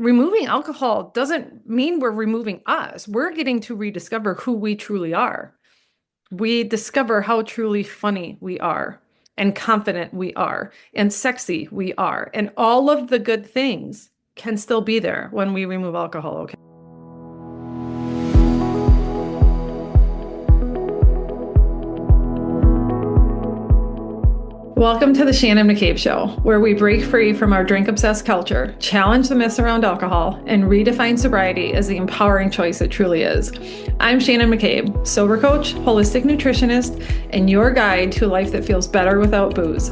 removing alcohol doesn't mean we're removing us. We're getting to rediscover who we truly are. We discover how truly funny we are, and confident we are, and sexy we are. And all of the good things can still be there when we remove alcohol, okay? Welcome to the Shannon McCabe Show, where we break free from our drink-obsessed culture, challenge the myths around alcohol, and redefine sobriety as the empowering choice it truly is. I'm Shannon McCabe, sober coach, holistic nutritionist, and your guide to a life that feels better without booze.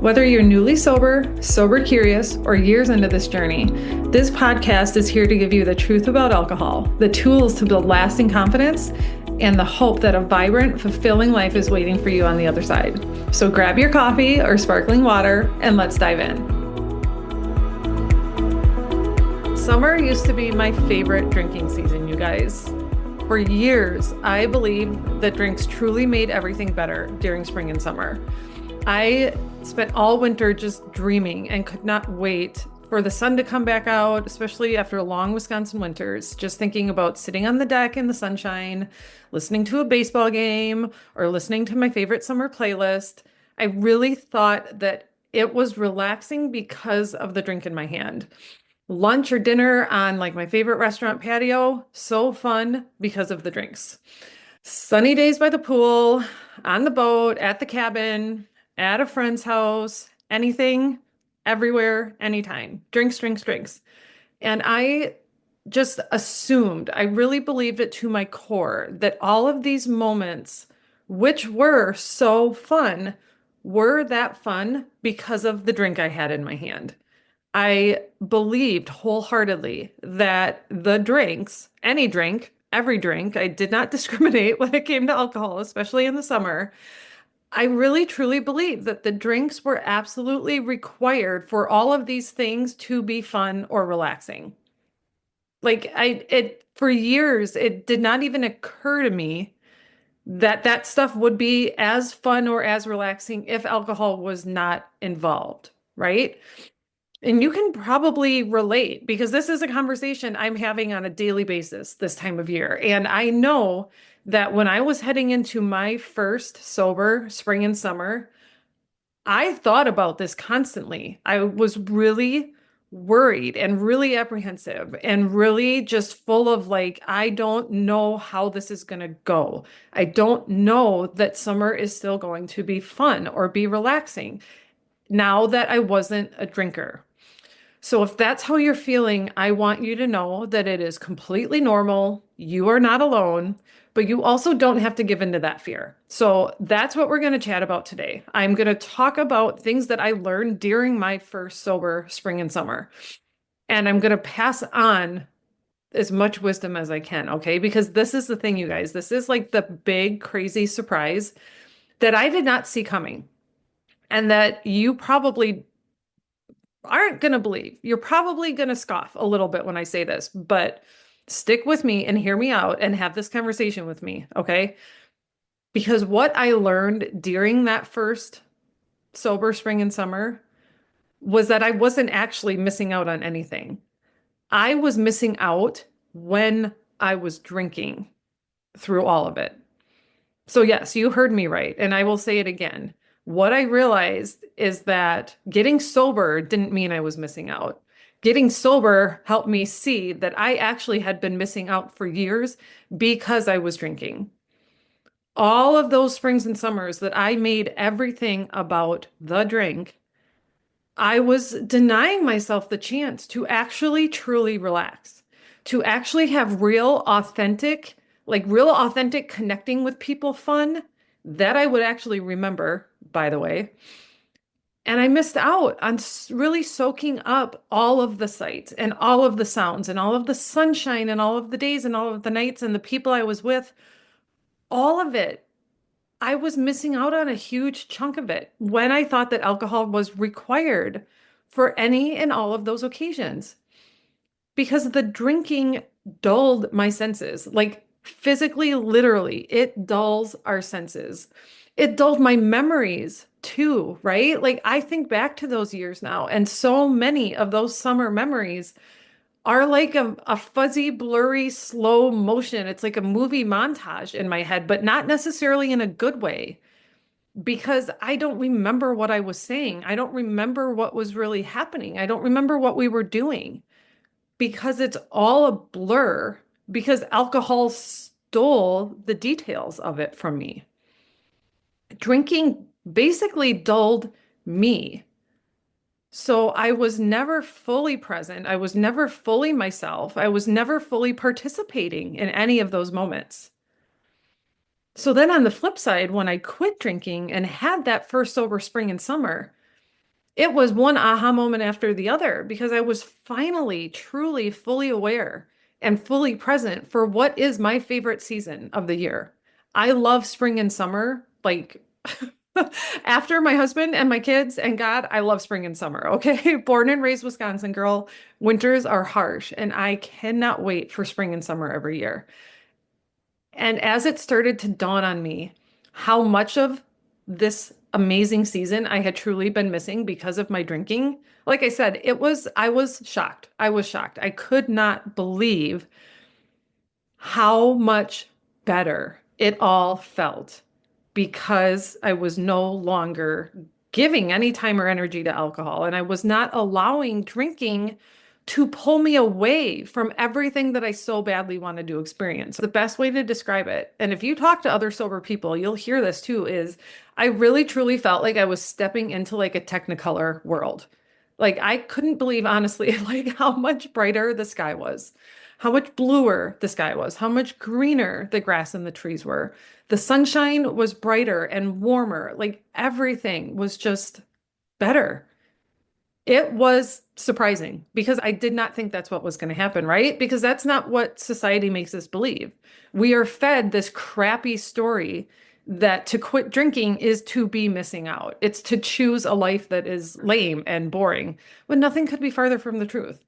Whether you're newly sober, sober curious, or years into this journey, this podcast is here to give you the truth about alcohol, the tools to build lasting confidence, and the hope that a vibrant, fulfilling life is waiting for you on the other side. So grab your coffee or sparkling water and let's dive in. Summer used to be my favorite drinking season, you guys. For years, I believed that drinks truly made everything better during spring and summer. I spent all winter just dreaming and could not wait for the sun to come back out, especially after long Wisconsin winters, just thinking about sitting on the deck in the sunshine, listening to a baseball game, or listening to my favorite summer playlist. I really thought that it was relaxing because of the drink in my hand. Lunch or dinner on like my favorite restaurant patio, so fun because of the drinks. Sunny days by the pool, on the boat, at the cabin, at a friend's house, anything, everywhere, anytime. Drinks, drinks, drinks. And I just assumed, I really believed it to my core, that all of these moments, which were so fun, were that fun because of the drink I had in my hand. I believed wholeheartedly that the drinks, any drink, every drink, I did not discriminate when it came to alcohol, especially in the summer. I really truly believe that the drinks were absolutely required for all of these things to be fun or relaxing. For years, it did not even occur to me that that stuff would be as fun or as relaxing if alcohol was not involved, right? And you can probably relate because this is a conversation I'm having on a daily basis this time of year. And I know that when I was heading into my first sober spring and summer, I thought about this constantly. I was really worried and really apprehensive and really just full of like, I don't know how this is going to go. I don't know that summer is still going to be fun or be relaxing now that I wasn't a drinker. So if that's how you're feeling, I want you to know that it is completely normal. You are not alone, but you also don't have to give into that fear. So that's what we're going to chat about today. I'm going to talk about things that I learned during my first sober spring and summer. And I'm going to pass on as much wisdom as I can, okay? Because this is the thing, you guys. This is like the big, crazy surprise that I did not see coming and that you probably aren't going to believe. You're probably going to scoff a little bit when I say this, but stick with me and hear me out and have this conversation with me, okay? Because what I learned during that first sober spring and summer was that I wasn't actually missing out on anything. I was missing out when I was drinking through all of it. So yes, you heard me right. And I will say it again. What I realized is that getting sober didn't mean I was missing out. Getting sober helped me see that I actually had been missing out for years because I was drinking. All of those springs and summers that I made everything about the drink, I was denying myself the chance to actually truly relax, to actually have real authentic connecting with people fun that I would actually remember, by the way. And I missed out on really soaking up all of the sights and all of the sounds and all of the sunshine and all of the days and all of the nights and the people I was with. All of it. I was missing out on a huge chunk of it when I thought that alcohol was required for any and all of those occasions. Because the drinking dulled my senses, like physically, literally, it dulls our senses. It dulled my memories too, right? Like I think back to those years now, and so many of those summer memories are like a fuzzy, blurry, slow motion. It's like a movie montage in my head, but not necessarily in a good way because I don't remember what I was saying. I don't remember what was really happening. I don't remember what we were doing because it's all a blur because alcohol stole the details of it from me. Drinking basically dulled me. So I was never fully present. I was never fully myself. I was never fully participating in any of those moments. So then on the flip side, when I quit drinking and had that first sober spring and summer, it was one aha moment after the other because I was finally truly fully aware and fully present for what is my favorite season of the year. I love spring and summer. Like after my husband and my kids and God, I love spring and summer. Okay. Born and raised Wisconsin girl, winters are harsh and I cannot wait for spring and summer every year. And as it started to dawn on me how much of this amazing season I had truly been missing because of my drinking, like I said, I was shocked. I was shocked. I could not believe how much better it all felt because I was no longer giving any time or energy to alcohol and I was not allowing drinking to pull me away from everything that I so badly wanted to experience. The best way to describe it, and if you talk to other sober people, you'll hear this too, is I really truly felt like I was stepping into like a Technicolor world. Like I couldn't believe honestly like how much brighter the sky was, how much bluer the sky was, how much greener the grass and the trees were. The sunshine was brighter and warmer. Like everything was just better. It was surprising because I did not think that's what was going to happen, right? Because that's not what society makes us believe. We are fed this crappy story that to quit drinking is to be missing out. It's to choose a life that is lame and boring, when nothing could be farther from the truth.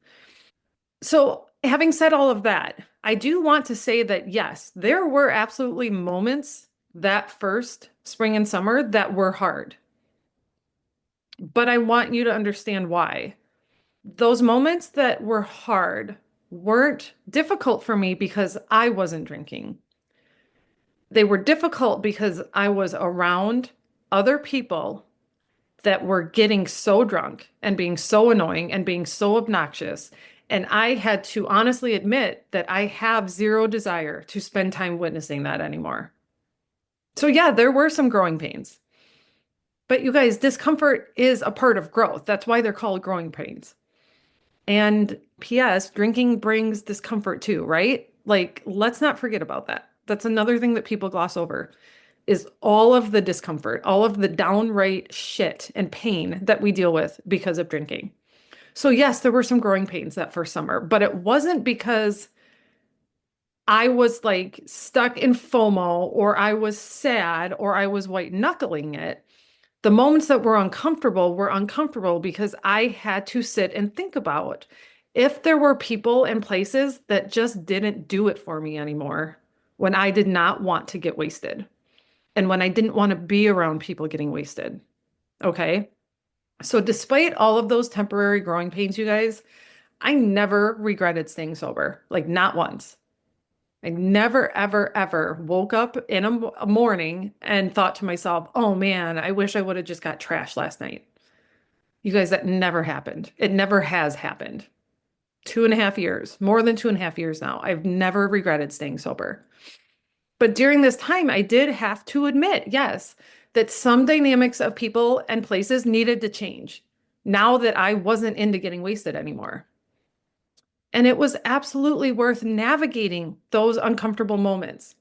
So, having said all of that, I do want to say that yes, there were absolutely moments that first spring and summer that were hard. But I want you to understand why. Those moments that were hard weren't difficult for me because I wasn't drinking. They were difficult because I was around other people that were getting so drunk and being so annoying and being so obnoxious. And I had to honestly admit that I have zero desire to spend time witnessing that anymore. So, yeah, there were some growing pains. But you guys, discomfort is a part of growth. That's why they're called growing pains. And P.S., drinking brings discomfort too, right? Like, let's not forget about that. That's another thing that people gloss over is all of the discomfort, all of the downright shit and pain that we deal with because of drinking. So yes, there were some growing pains that first summer, but it wasn't because I was like stuck in FOMO or I was sad or I was white knuckling it. The moments that were uncomfortable because I had to sit and think about if there were people and places that just didn't do it for me anymore when I did not want to get wasted and when I didn't want to be around people getting wasted. Okay. So, despite all of those temporary growing pains, you guys, I never regretted staying sober, like not once. I never, ever, ever woke up in a morning and thought to myself, oh man, I wish I would have just got trashed last night. You guys, that never happened. It never has happened. 2.5 years, more than 2.5 years now. I've never regretted staying sober. But during this time, I did have to admit, yes, that some dynamics of people and places needed to change now that I wasn't into getting wasted anymore. And it was absolutely worth navigating those uncomfortable moments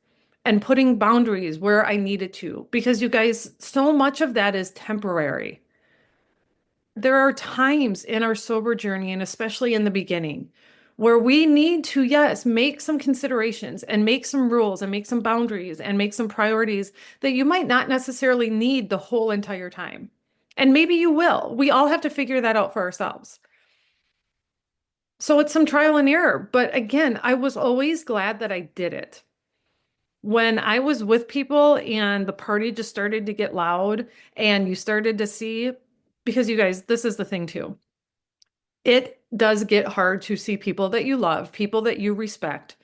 and putting boundaries where I needed to, because you guys, so much of that is temporary. There are times in our sober journey, and especially in the beginning, where we need to, yes, make some considerations and make some rules and make some boundaries and make some priorities that you might not necessarily need the whole entire time. And maybe you will. We all have to figure that out for ourselves. So it's some trial and error. But again, I was always glad that I did it. When I was with people and the party just started to get loud and you started to see, because you guys, this is the thing too. It does get hard to see people that you love, people that you respect,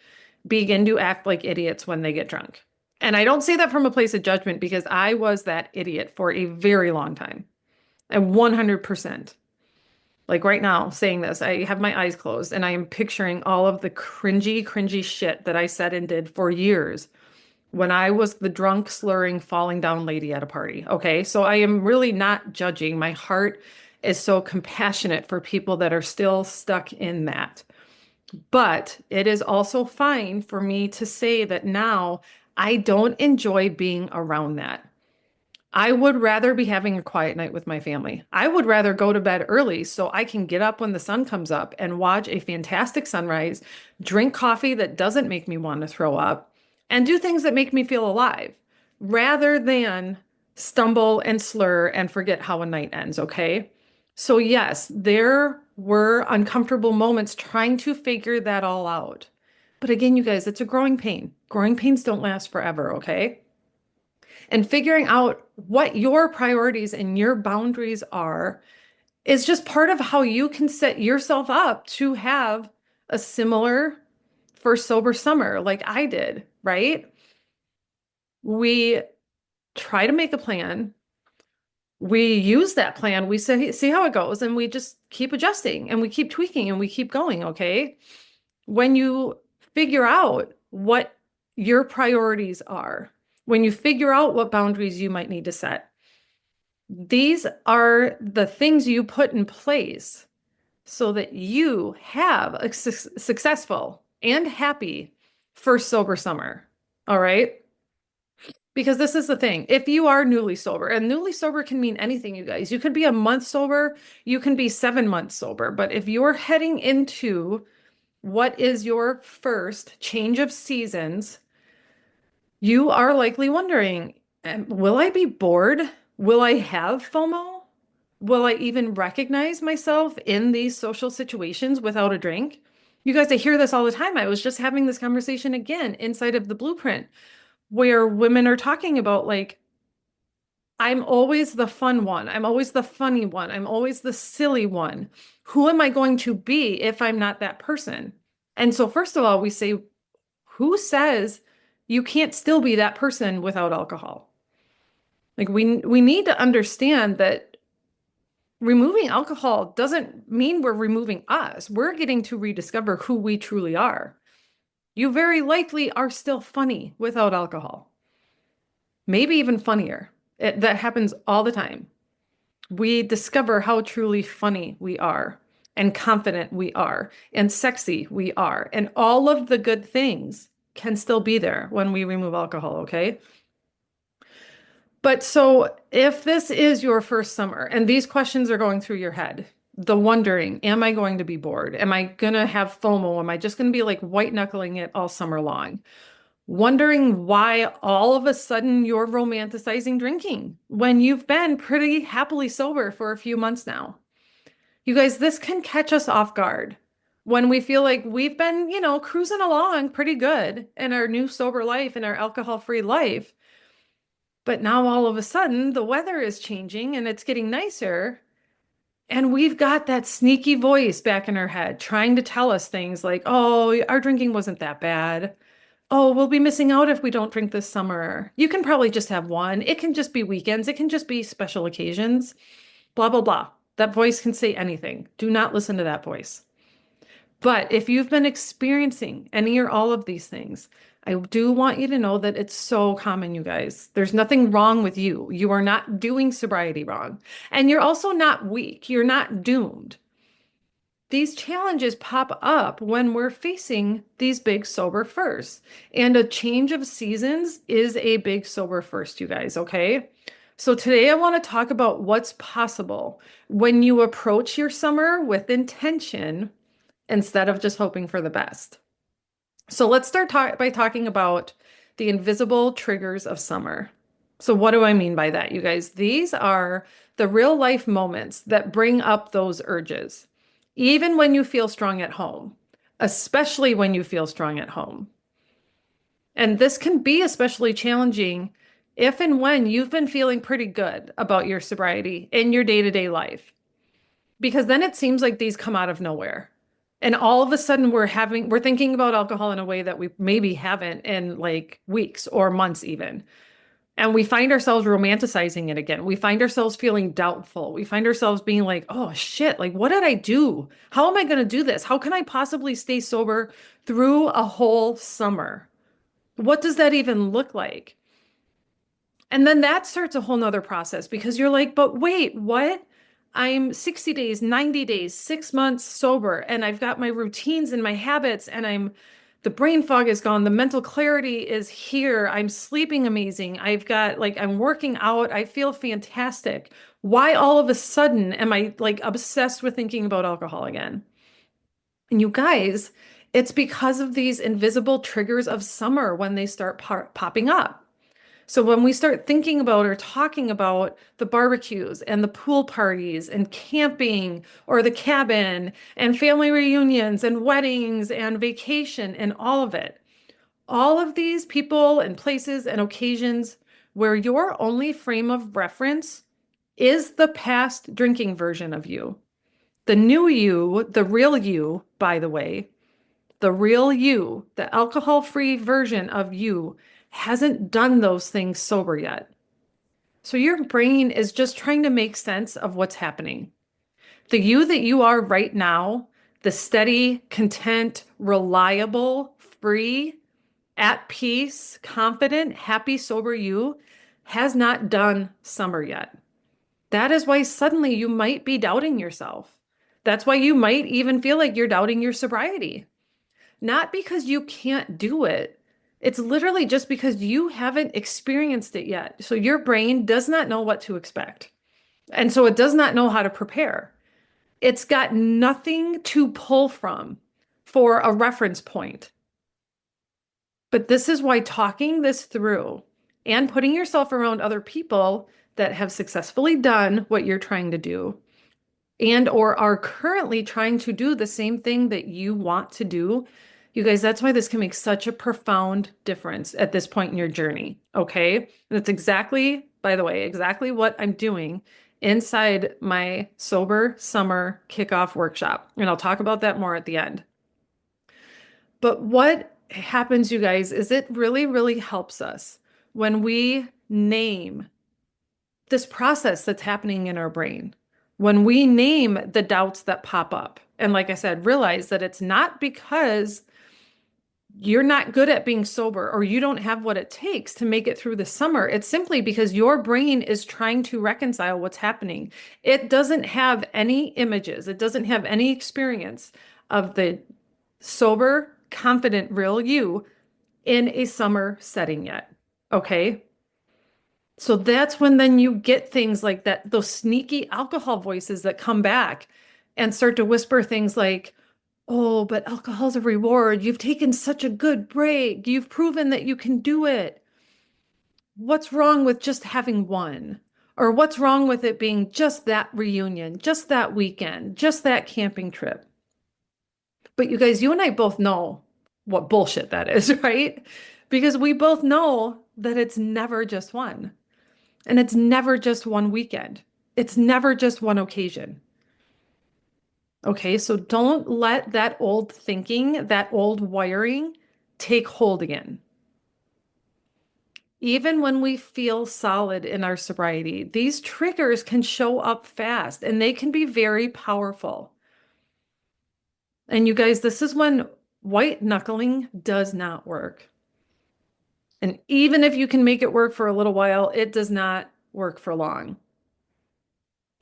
begin to act like idiots when they get drunk. And I don't say that from a place of judgment because I was that idiot for a very long time. And 100%. Like right now, saying this, I have my eyes closed and I am picturing all of the cringy shit that I said and did for years when I was the drunk, slurring, falling down lady at a party. Okay. So I am really not judging. My heart is so compassionate for people that are still stuck in that. But it is also fine for me to say that now I don't enjoy being around that. I would rather be having a quiet night with my family. I would rather go to bed early so I can get up when the sun comes up and watch a fantastic sunrise, drink coffee that doesn't make me want to throw up, and do things that make me feel alive rather than stumble and slur and forget how a night ends, okay? So, yes, there were uncomfortable moments trying to figure that all out. But again, you guys, it's a growing pain. Growing pains don't last forever, okay? And figuring out what your priorities and your boundaries are is just part of how you can set yourself up to have a similar first sober summer like I did, right? We try to make a plan. We use that plan. We say, see how it goes, and we just keep adjusting and we keep tweaking and we keep going, okay? When you figure out what your priorities are, when you figure out what boundaries you might need to set, these are the things you put in place so that you have a successful and happy first sober summer. All right. Because this is the thing. If you are newly sober, and newly sober can mean anything, you guys, you could be a month sober, you can be 7 months sober. But if you're heading into what is your first change of seasons, you are likely wondering, will I be bored? Will I have FOMO? Will I even recognize myself in these social situations without a drink? You guys, I hear this all the time. I was just having this conversation again inside of the blueprint where women are talking about, like, I'm always the fun one. I'm always the funny one. I'm always the silly one. Who am I going to be if I'm not that person? And so, first of all, we say, who says you can't still be that person without alcohol? Like, we need to understand that removing alcohol doesn't mean we're removing us. We're getting to rediscover who we truly are. You very likely are still funny without alcohol. Maybe even funnier. That happens all the time. We discover how truly funny we are, and confident we are, and sexy we are, and all of the good things can still be there when we remove alcohol, okay? But so if this is your first summer and these questions are going through your head, the wondering, am I going to be bored? Am I going to have FOMO? Am I just going to be like white knuckling it all summer long? Wondering why all of a sudden you're romanticizing drinking when you've been pretty happily sober for a few months now. You guys, this can catch us off guard when we feel like we've been, cruising along pretty good in our new sober life, in our alcohol-free life. But now all of a sudden the weather is changing and it's getting nicer. And we've got that sneaky voice back in our head trying to tell us things like, oh, our drinking wasn't that bad. Oh, we'll be missing out if we don't drink this summer. You can probably just have one. It can just be weekends. It can just be special occasions. Blah, blah, blah. That voice can say anything. Do not listen to that voice. But if you've been experiencing any or all of these things, I do want you to know that it's so common, you guys. There's nothing wrong with you. You are not doing sobriety wrong. And you're also not weak. You're not doomed. These challenges pop up when we're facing these big sober firsts. And a change of seasons is a big sober first, you guys, okay? So today I want to talk about what's possible when you approach your summer with intention instead of just hoping for the best. So let's start by talking about the invisible triggers of summer. So what do I mean by that, you guys? These are the real life moments that bring up those urges, even when you feel strong at home, especially when you feel strong at home. And this can be especially challenging if and when you've been feeling pretty good about your sobriety in your day-to-day life. because then it seems like these come out of nowhere. And all of a sudden we're thinking about alcohol in a way that we maybe haven't in like weeks or months even. And we find ourselves romanticizing it again. We find ourselves feeling doubtful. We find ourselves being like, oh shit, like what did I do? How am I going to do this? How can I possibly stay sober through a whole summer? What does that even look like? And then that starts a whole nother process because you're like, but wait, what? I'm 60 days, 90 days, 6 months sober, and I've got my routines and my habits, and the brain fog is gone. The mental clarity is here. I'm sleeping amazing. I'm working out. I feel fantastic. Why all of a sudden am I like obsessed with thinking about alcohol again? And you guys, it's because of these invisible triggers of summer when they start popping up. So when we start thinking about or talking about the barbecues and the pool parties and camping or the cabin and family reunions and weddings and vacation and all of these people and places and occasions where your only frame of reference is the past drinking version of you. The new you, the real you, by the way, the real you, the alcohol-free version of you, hasn't done those things sober yet. So your brain is just trying to make sense of what's happening. The you that you are right now, the steady, content, reliable, free, at peace, confident, happy, sober you, has not done summer yet. That is why suddenly you might be doubting yourself. That's why you might even feel like you're doubting your sobriety. Not because you can't do it. It's literally just because you haven't experienced it yet. So your brain does not know what to expect. And so it does not know how to prepare. It's got nothing to pull from for a reference point. But this is why talking this through and putting yourself around other people that have successfully done what you're trying to do and or are currently trying to do the same thing that you want to do, you guys, that's why this can make such a profound difference at this point in your journey, okay? And it's exactly, by the way, exactly what I'm doing inside my sober summer kickoff workshop. And I'll talk about that more at the end. But what happens, you guys, is it really, really helps us when we name this process that's happening in our brain. When we name the doubts that pop up, and like I said, realize that it's not because you're not good at being sober or you don't have what it takes to make it through the summer. It's simply because your brain is trying to reconcile what's happening. It doesn't have any images, it doesn't have any experience of the sober, confident, real you in a summer setting yet. Okay. So that's when then you get things like that, those sneaky alcohol voices that come back and start to whisper things like, oh, but alcohol's a reward. You've taken such a good break. You've proven that you can do it. What's wrong with just having one? Or what's wrong with it being just that reunion, just that weekend, just that camping trip? But you guys, you and I both know what bullshit that is, right? Because we both know that it's never just one. And it's never just one weekend. It's never just one occasion. Okay, so don't let that old thinking, that old wiring take hold again. Even when we feel solid in our sobriety, these triggers can show up fast and they can be very powerful. And you guys, this is when white knuckling does not work. And even if you can make it work for a little while, it does not work for long.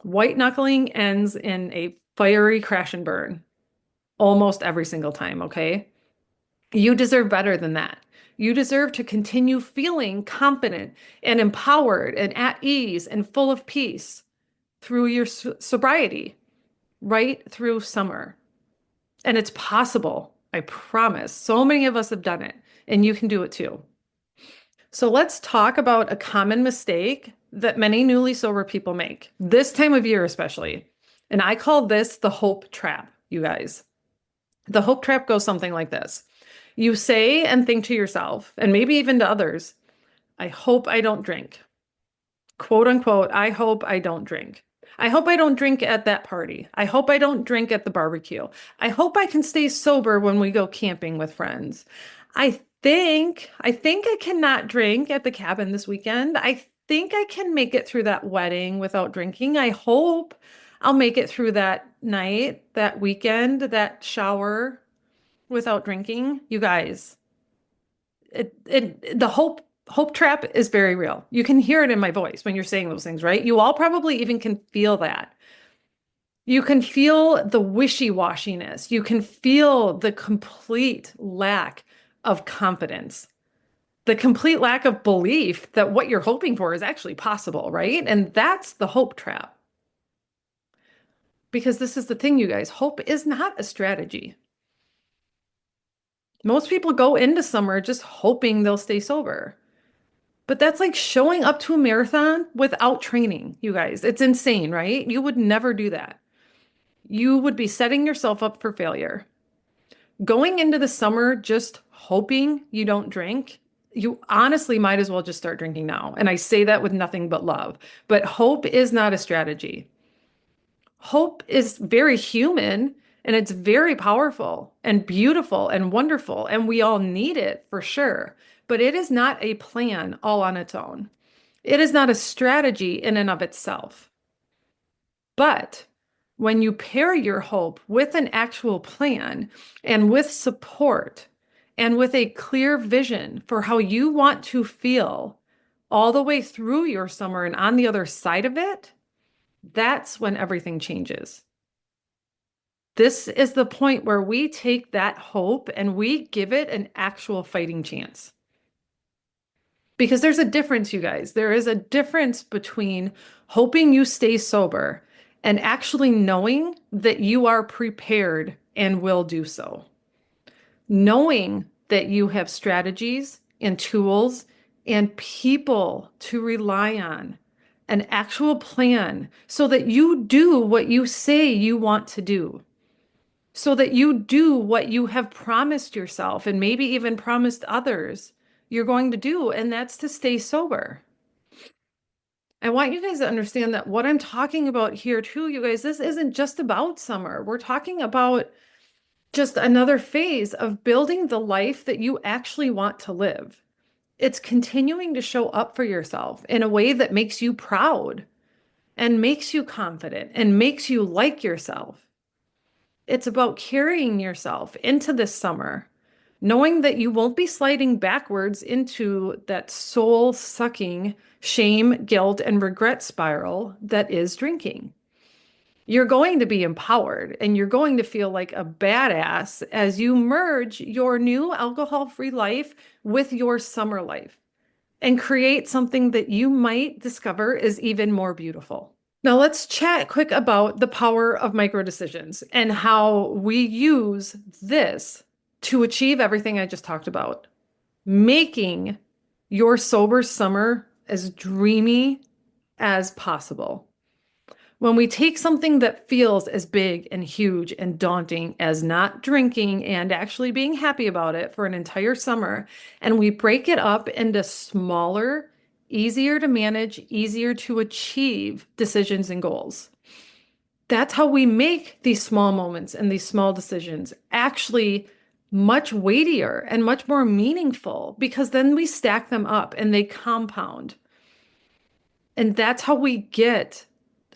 White knuckling ends in a fiery crash and burn almost every single time, okay? You deserve better than that. You deserve to continue feeling confident and empowered and at ease and full of peace through your sobriety, right through summer. And it's possible, I promise. So many of us have done it, and you can do it too. So let's talk about a common mistake that many newly sober people make, this time of year especially. And I call this the hope trap, you guys. The hope trap goes something like this. You say and think to yourself, and maybe even to others, I hope I don't drink. Quote unquote, I hope I don't drink. I hope I don't drink at that party. I hope I don't drink at the barbecue. I hope I can stay sober when we go camping with friends. I think I cannot drink at the cabin this weekend. I think I can make it through that wedding without drinking. I hope I'll make it through that night, that weekend, that shower without drinking. You guys, the hope trap is very real. You can hear it in my voice when you're saying those things, right? You all probably even can feel that. You can feel the wishy-washiness. You can feel the complete lack of confidence, the complete lack of belief that what you're hoping for is actually possible, right? And that's the hope trap. Because this is the thing, you guys, hope is not a strategy. Most people go into summer just hoping they'll stay sober. But that's like showing up to a marathon without training, you guys. It's insane, right? You would never do that. You would be setting yourself up for failure. Going into the summer just hoping you don't drink, you honestly might as well just start drinking now. And I say that with nothing but love. But hope is not a strategy. Hope is very human and it's very powerful and beautiful and wonderful. And we all need it for sure. But it is not a plan all on its own. It is not a strategy in and of itself. But when you pair your hope with an actual plan and with support and with a clear vision for how you want to feel all the way through your summer and on the other side of it, that's when everything changes. This is the point where we take that hope and we give it an actual fighting chance. Because there's a difference, you guys. There is a difference between hoping you stay sober and actually knowing that you are prepared and will do so. Knowing that you have strategies and tools and people to rely on, an actual plan so that you do what you say you want to do, so that you do what you have promised yourself and maybe even promised others you're going to do, and that's to stay sober. I want you guys to understand that what I'm talking about here too, you guys, this isn't just about summer. We're talking about just another phase of building the life that you actually want to live. It's continuing to show up for yourself in a way that makes you proud and makes you confident and makes you like yourself. It's about carrying yourself into this summer, knowing that you won't be sliding backwards into that soul-sucking shame, guilt, and regret spiral that is drinking. You're going to be empowered and you're going to feel like a badass as you merge your new alcohol-free life with your summer life and create something that you might discover is even more beautiful. Now let's chat quick about the power of micro decisions and how we use this to achieve everything I just talked about, making your sober summer as dreamy as possible. When we take something that feels as big and huge and daunting as not drinking and actually being happy about it for an entire summer, and we break it up into smaller, easier to manage, easier to achieve decisions and goals. That's how we make these small moments and these small decisions actually much weightier and much more meaningful, because then we stack them up and they compound. And that's how we get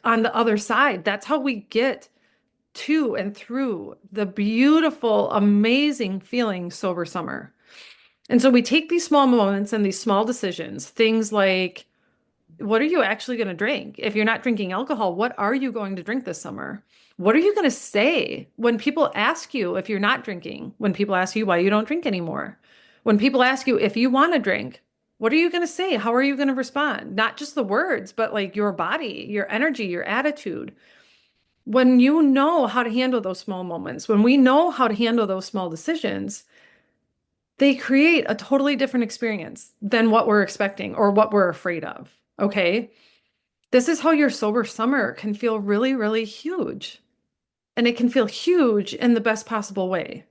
on the other side. That's how we get to and through the beautiful, amazing feeling sober summer. And so we take these small moments and these small decisions, things like, what are you actually going to drink? If you're not drinking alcohol, what are you going to drink this summer? What are you going to say when people ask you if you're not drinking? When people ask you why you don't drink anymore? When people ask you if you want to drink, what are you going to say? How are you going to respond? Not just the words, but like your body, your energy, your attitude. When you know how to handle those small moments, when we know how to handle those small decisions, they create a totally different experience than what we're expecting or what we're afraid of. Okay. This is how your sober summer can feel really, really huge. And it can feel huge in the best possible way,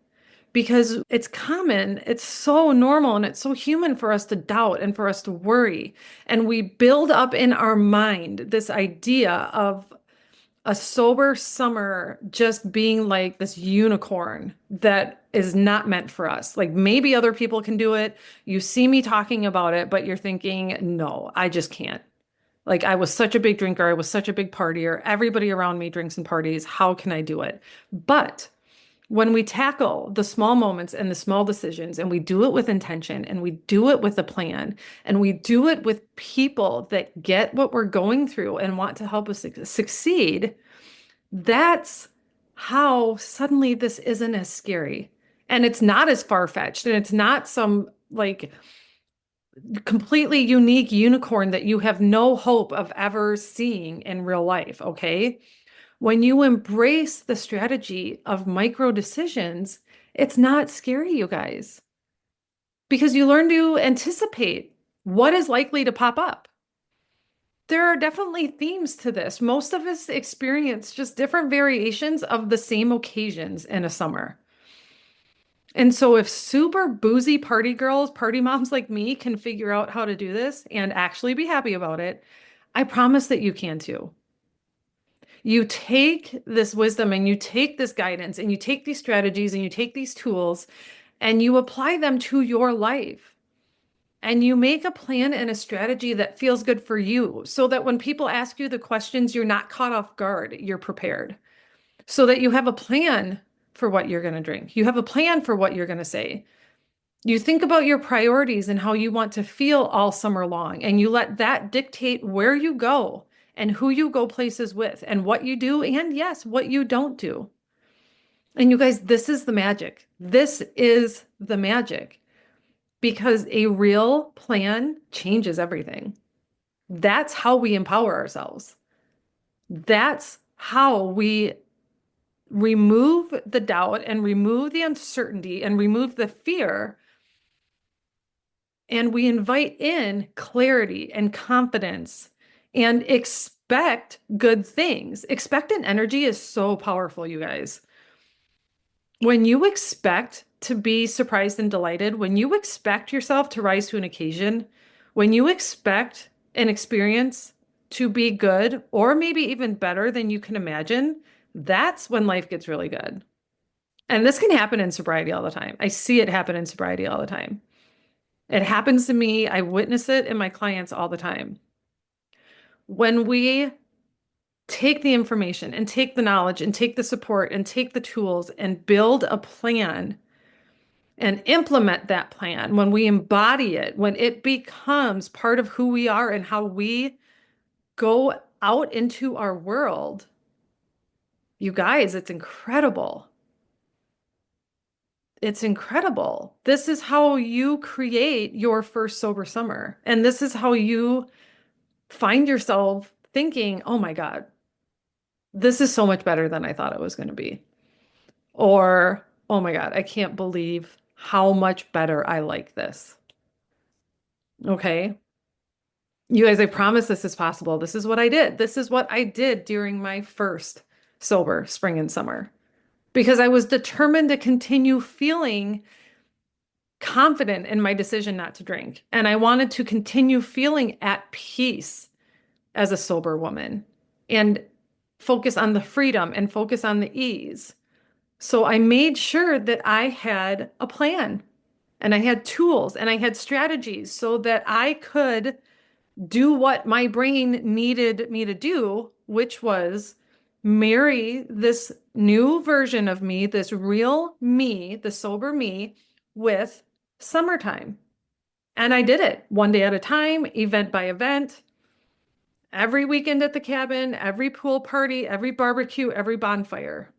because it's common, it's so normal, and it's so human for us to doubt and for us to worry. And we build up in our mind this idea of a sober summer just being like this unicorn that is not meant for us. Like maybe other people can do it. You see me talking about it, but you're thinking, no, I just can't. Like I was such a big drinker. I was such a big partier. Everybody around me drinks and parties. How can I do it? But when we tackle the small moments and the small decisions, and we do it with intention, and we do it with a plan, and we do it with people that get what we're going through and want to help us succeed, that's how suddenly this isn't as scary. And it's not as far-fetched, and it's not some like completely unique unicorn that you have no hope of ever seeing in real life, okay? When you embrace the strategy of micro decisions, it's not scary, you guys, because you learn to anticipate what is likely to pop up. There are definitely themes to this. Most of us experience just different variations of the same occasions in a summer. And so if super boozy party girls, party moms like me can figure out how to do this and actually be happy about it, I promise that you can too. You take this wisdom and you take this guidance and you take these strategies and you take these tools and you apply them to your life. And you make a plan and a strategy that feels good for you so that when people ask you the questions, you're not caught off guard, you're prepared. So that you have a plan for what you're going to drink. You have a plan for what you're going to say. You think about your priorities and how you want to feel all summer long, and you let that dictate where you go and who you go places with and what you do, and yes, what you don't do. And you guys, this is the magic. This is the magic because a real plan changes everything. That's how we empower ourselves. That's how we remove the doubt and remove the uncertainty and remove the fear. And we invite in clarity and confidence and expect good things. Expectant energy is so powerful, you guys. When you expect to be surprised and delighted, when you expect yourself to rise to an occasion, when you expect an experience to be good or maybe even better than you can imagine, that's when life gets really good. And this can happen in sobriety all the time. I see it happen in sobriety all the time. It happens to me. I witness it in my clients all the time. When we take the information and take the knowledge and take the support and take the tools and build a plan and implement that plan, when we embody it, when it becomes part of who we are and how we go out into our world, you guys, it's incredible. It's incredible. This is how you create your first sober summer. And this is how you find yourself thinking, oh my God, this is so much better than I thought it was going to be. Or, oh my God, I can't believe how much better I like this. Okay. You guys, I promise this is possible. This is what I did. This is what I did during my first sober spring and summer because I was determined to continue feeling confident in my decision not to drink. And I wanted to continue feeling at peace as a sober woman and focus on the freedom and focus on the ease. So I made sure that I had a plan and I had tools and I had strategies so that I could do what my brain needed me to do, which was marry this new version of me, this real me, the sober me, with summertime. And I did it one day at a time, event by event, every weekend at the cabin, every pool party, every barbecue, every bonfire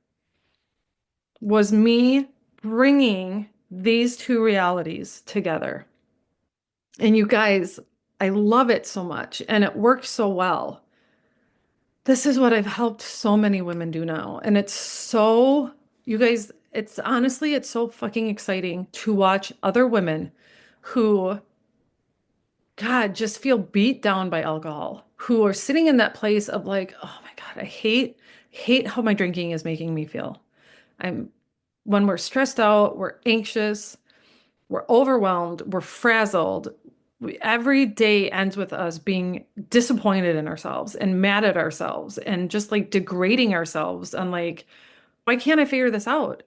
was me bringing these two realities together. And you guys, I love it so much and it works so well. This is what I've helped so many women do now. And it's so, you guys, it's honestly, it's so fucking exciting to watch other women who, God, just feel beat down by alcohol, who are sitting in that place of like, oh my God, I hate how my drinking is making me feel. When we're stressed out, we're anxious, we're overwhelmed, we're frazzled, Every day ends with us being disappointed in ourselves and mad at ourselves and just like degrading ourselves and like, why can't I figure this out?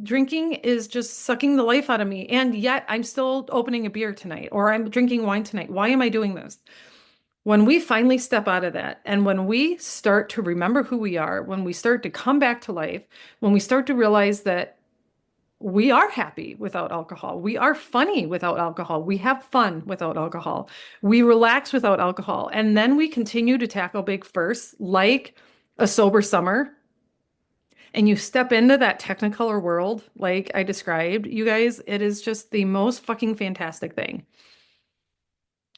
Drinking is just sucking the life out of me. And yet I'm still opening a beer tonight or I'm drinking wine tonight. Why am I doing this? When we finally step out of that and when we start to remember who we are, when we start to come back to life, when we start to realize that we are happy without alcohol, we are funny without alcohol, we have fun without alcohol, we relax without alcohol, and then we continue to tackle big firsts like a sober summer, and you step into that technicolor world like I described, you guys, it is just the most fucking fantastic thing.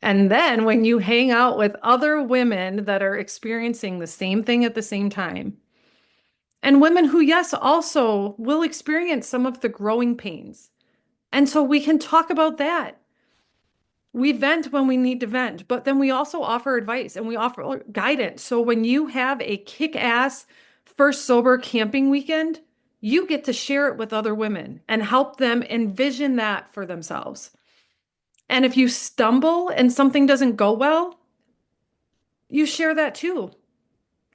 And then when you hang out with other women that are experiencing the same thing at the same time, and women who, yes, also will experience some of the growing pains. And so we can talk about that. We vent when we need to vent, but then we also offer advice and we offer guidance. So when you have a kick-ass first sober camping weekend, you get to share it with other women and help them envision that for themselves. And if you stumble and something doesn't go well, you share that too.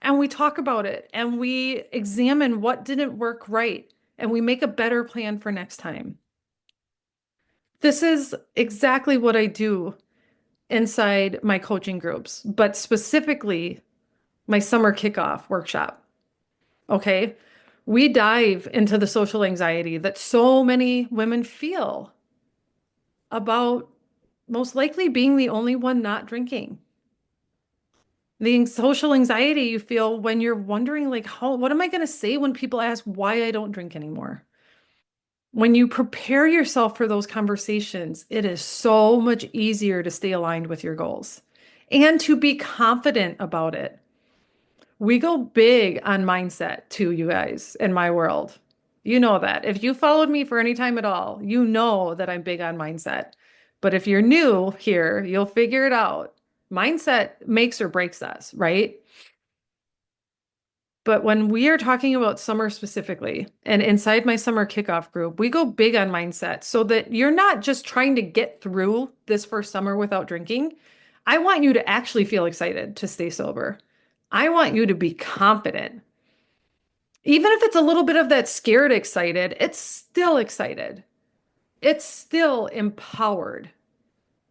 And we talk about it and we examine what didn't work right and we make a better plan for next time. This is exactly what I do inside my coaching groups, but specifically my summer kickoff workshop. Okay. We dive into the social anxiety that so many women feel about most likely being the only one not drinking. The social anxiety you feel when you're wondering, like, what am I going to say when people ask why I don't drink anymore? When you prepare yourself for those conversations, it is so much easier to stay aligned with your goals and to be confident about it. We go big on mindset too, you guys, in my world. You know that. If you followed me for any time at all, you know that I'm big on mindset. But if you're new here, you'll figure it out. Mindset makes or breaks us, right? But when we are talking about summer specifically, and inside my summer kickoff group, we go big on mindset so that you're not just trying to get through this first summer without drinking. I want you to actually feel excited to stay sober. I want you to be confident. Even if it's a little bit of that scared excited, it's still excited. It's still empowered.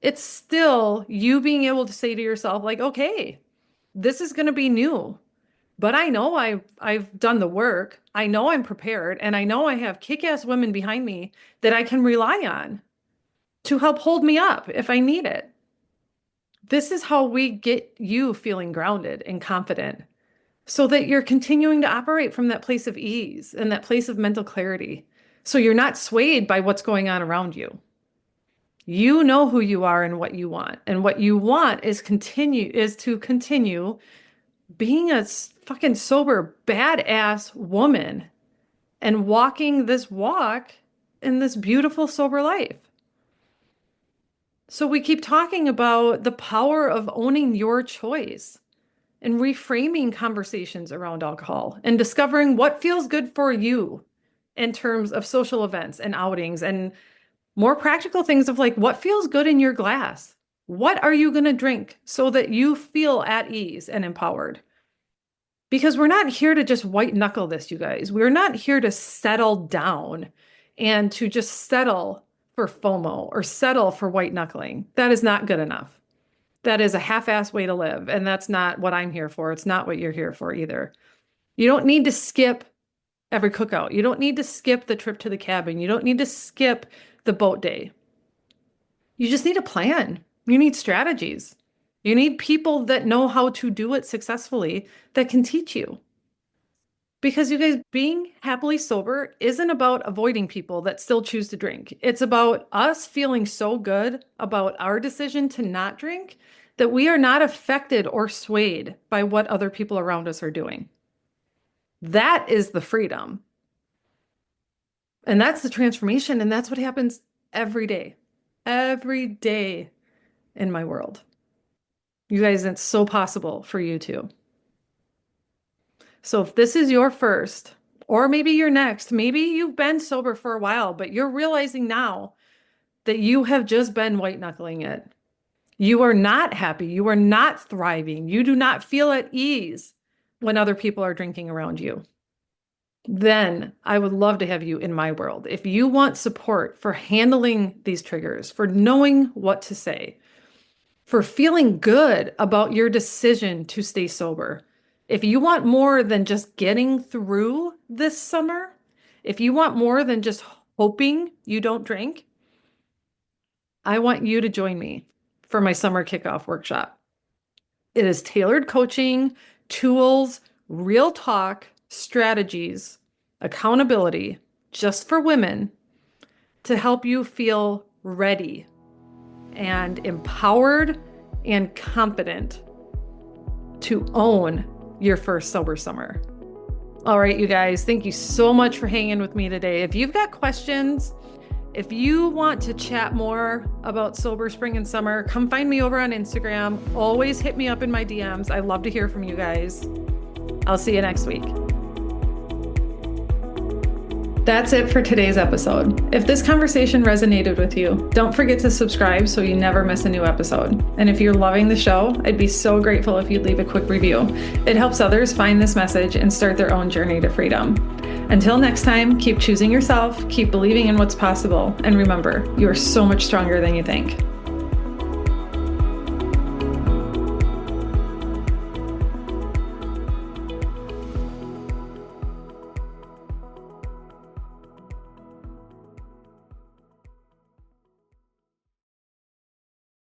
It's still you being able to say to yourself, like, okay, this is going to be new. But I know I've done the work. I know I'm prepared, and I know I have kick-ass women behind me that I can rely on to help hold me up if I need it. This is how we get you feeling grounded and confident so that you're continuing to operate from that place of ease and that place of mental clarity. So you're not swayed by what's going on around you. You know who you are and what you want. And what you want is to continue being a fucking sober, badass woman and walking this walk in this beautiful, sober life. So we keep talking about the power of owning your choice and reframing conversations around alcohol and discovering what feels good for you in terms of social events and outings and more practical things of like what feels good in your glass. What are you going to drink so that you feel at ease and empowered? Because we're not here to just white knuckle this, you guys. We're not here to settle down and to just settle for FOMO or settle for white knuckling. That is not good enough. That is a half-assed way to live. And that's not what I'm here for. It's not what you're here for either. You don't need to skip every cookout. You don't need to skip the trip to the cabin. You don't need to skip the boat day. You just need a plan. You need strategies. You need people that know how to do it successfully that can teach you. Because you guys, being happily sober isn't about avoiding people that still choose to drink. It's about us feeling so good about our decision to not drink that we are not affected or swayed by what other people around us are doing. That is the freedom. And that's the transformation. And that's what happens every day in my world. You guys, it's so possible for you too. So if this is your first, or maybe your next, maybe you've been sober for a while, but you're realizing now that you have just been white knuckling it. You are not happy. You are not thriving. You do not feel at ease when other people are drinking around you. Then I would love to have you in my world. If you want support for handling these triggers, for knowing what to say, for feeling good about your decision to stay sober, if you want more than just getting through this summer, if you want more than just hoping you don't drink, I want you to join me for my summer kickoff workshop. It is tailored coaching, tools, real talk, strategies, accountability, just for women to help you feel ready and empowered and confident to own your first sober summer. All right, you guys, thank you so much for hanging with me today. If you've got questions, if you want to chat more about sober spring and summer, come find me over on Instagram. Always hit me up in my DMs. I love to hear from you guys. I'll see you next week. That's it for today's episode. If this conversation resonated with you, don't forget to subscribe so you never miss a new episode. And if you're loving the show, I'd be so grateful if you'd leave a quick review. It helps others find this message and start their own journey to freedom. Until next time, keep choosing yourself, keep believing in what's possible, and remember, you are so much stronger than you think.